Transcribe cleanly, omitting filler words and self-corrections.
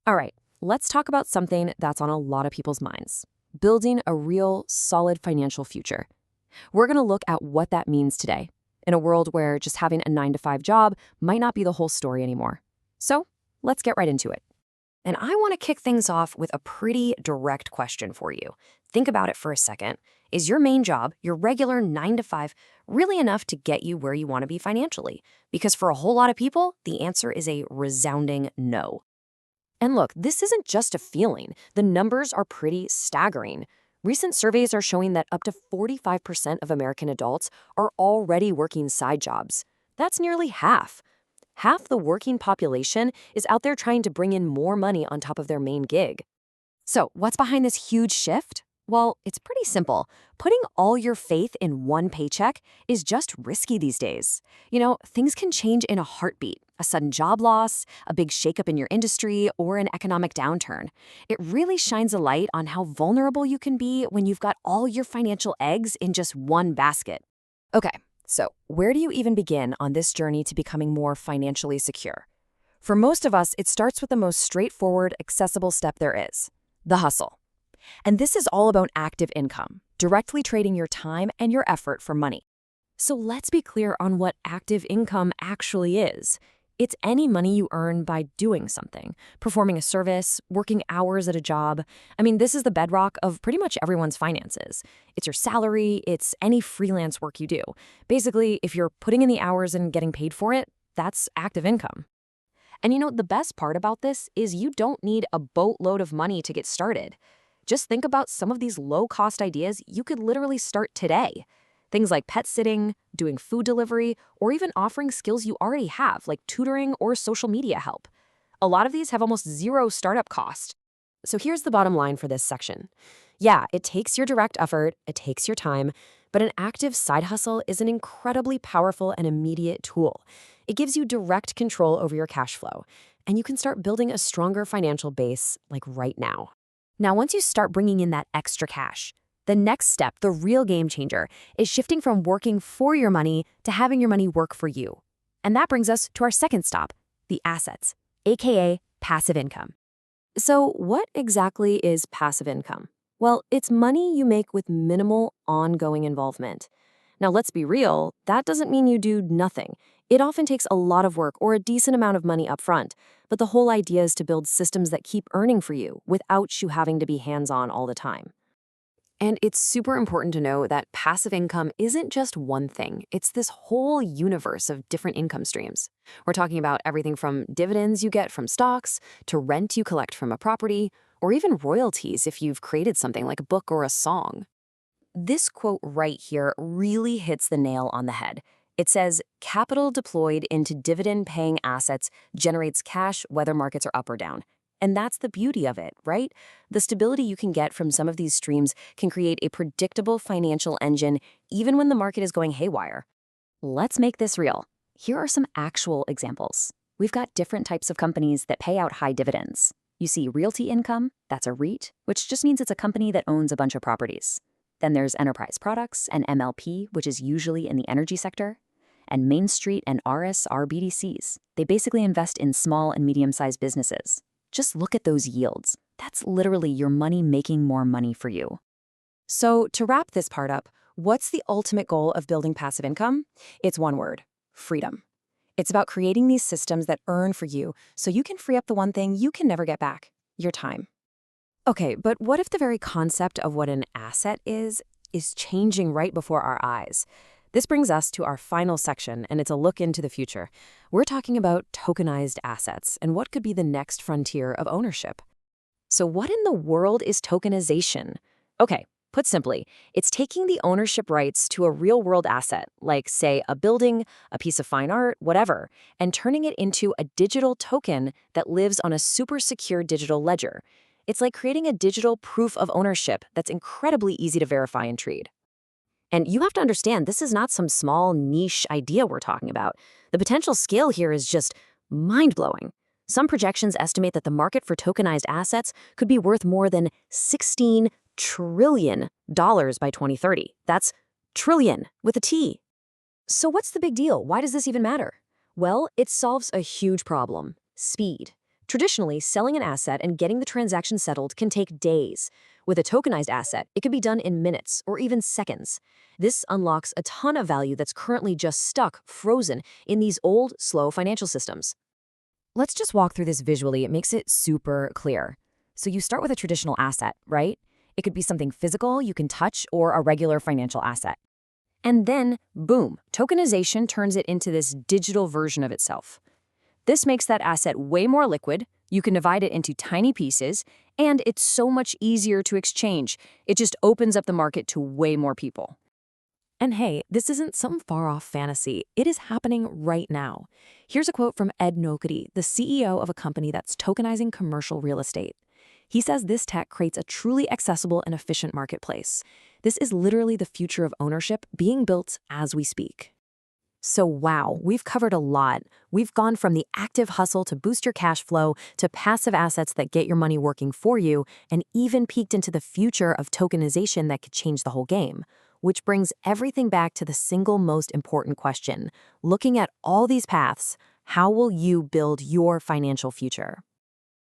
All right, let's talk about something that's on a lot of people's minds: building a real, solid financial future. We're going to look at what that means today in a world where just having a 9 to 5 job might not be the whole story anymore. So let's get right into it. And I want to kick things off with a pretty direct question for you. Think about it for a second. Is your main job, your regular 9 to 5, really enough to get you where you want to be financially? Because for a whole lot of people, the answer is a resounding no. And look, this isn't just a feeling. The numbers are pretty staggering. Recent surveys are showing that up to 45% of American adults are already working side jobs. That's nearly half. Half the working population is out there trying to bring in more money on top of their main gig. So, what's behind this huge shift? Well, it's pretty simple. Putting all your faith in one paycheck is just risky these days. Things can change in a heartbeat: a sudden job loss, a big shakeup in your industry, or an economic downturn. It really shines a light on how vulnerable you can be when you've got all your financial eggs in just one basket. Okay, so where do you even begin on this journey to becoming more financially secure? For most of us, it starts with the most straightforward, accessible step there is: the hustle. And this is all about active income, directly trading your time and your effort for money. So let's be clear on what active income actually is. It's any money you earn by doing something: performing a service, working hours at a job. This is the bedrock of pretty much everyone's finances. It's your salary, it's any freelance work you do. Basically, if you're putting in the hours and getting paid for it, that's active income. And the best part about this is you don't need a boatload of money to get started. Just think about some of these low-cost ideas you could literally start today. Things like pet sitting, doing food delivery, or even offering skills you already have, like tutoring or social media help. A lot of these have almost zero startup cost. So here's the bottom line for this section. Yeah, it takes your direct effort, it takes your time, but an active side hustle is an incredibly powerful and immediate tool. It gives you direct control over your cash flow, and you can start building a stronger financial base like right now. Now, once you start bringing in that extra cash, the next step, the real game changer, is shifting from working for your money to having your money work for you. And that brings us to our second stop: the assets, aka passive income. So what exactly is passive income? Well, it's money you make with minimal ongoing involvement. Now, let's be real, that doesn't mean you do nothing. It often takes a lot of work or a decent amount of money up front, but the whole idea is to build systems that keep earning for you without you having to be hands-on all the time. And it's super important to know that passive income isn't just one thing. It's this whole universe of different income streams. We're talking about everything from dividends you get from stocks, to rent you collect from a property, or even royalties if you've created something like a book or a song. This quote right here really hits the nail on the head. It says, "Capital deployed into dividend-paying assets generates cash whether markets are up or down." And that's the beauty of it, right? The stability you can get from some of these streams can create a predictable financial engine even when the market is going haywire. Let's make this real. Here are some actual examples. We've got different types of companies that pay out high dividends. You see realty income, that's a REIT, which just means it's a company that owns a bunch of properties. Then there's enterprise products and MLP, which is usually in the energy sector. And Main Street and RS are BDCs. They basically invest in small and medium-sized businesses. Just look at those yields. That's literally your money making more money for you. So to wrap this part up, what's the ultimate goal of building passive income? It's one word: freedom. It's about creating these systems that earn for you so you can free up the one thing you can never get back: your time. Okay, but what if the very concept of what an asset is changing right before our eyes? This brings us to our final section, and it's a look into the future. We're talking about tokenized assets and what could be the next frontier of ownership. So what in the world is tokenization? Okay, put simply, it's taking the ownership rights to a real-world asset, like, say, a building, a piece of fine art, whatever, and turning it into a digital token that lives on a super secure digital ledger. It's like creating a digital proof of ownership that's incredibly easy to verify and trade. And you have to understand, this is not some small niche idea we're talking about. The potential scale here is just mind-blowing. Some projections estimate that the market for tokenized assets could be worth more than $16 trillion by 2030. That's trillion with a T. So what's the big deal? Why does this even matter? Well, it solves a huge problem: speed. Traditionally, selling an asset and getting the transaction settled can take days. With a tokenized asset, it could be done in minutes or even seconds. This unlocks a ton of value that's currently just stuck, frozen, in these old, slow financial systems. Let's just walk through this visually. It makes it super clear. So you start with a traditional asset, right? It could be something physical you can touch or a regular financial asset. And then, boom, tokenization turns it into this digital version of itself. This makes that asset way more liquid, you can divide it into tiny pieces, and it's so much easier to exchange. It just opens up the market to way more people. And hey, this isn't some far-off fantasy. It is happening right now. Here's a quote from Ed Nokedy, the CEO of a company that's tokenizing commercial real estate. He says this tech creates a truly accessible and efficient marketplace. This is literally the future of ownership being built as we speak. So wow, we've covered a lot. We've gone from the active hustle to boost your cash flow to passive assets that get your money working for you, and even peeked into the future of tokenization that could change the whole game. Which brings everything back to the single most important question. Looking at all these paths, how will you build your financial future?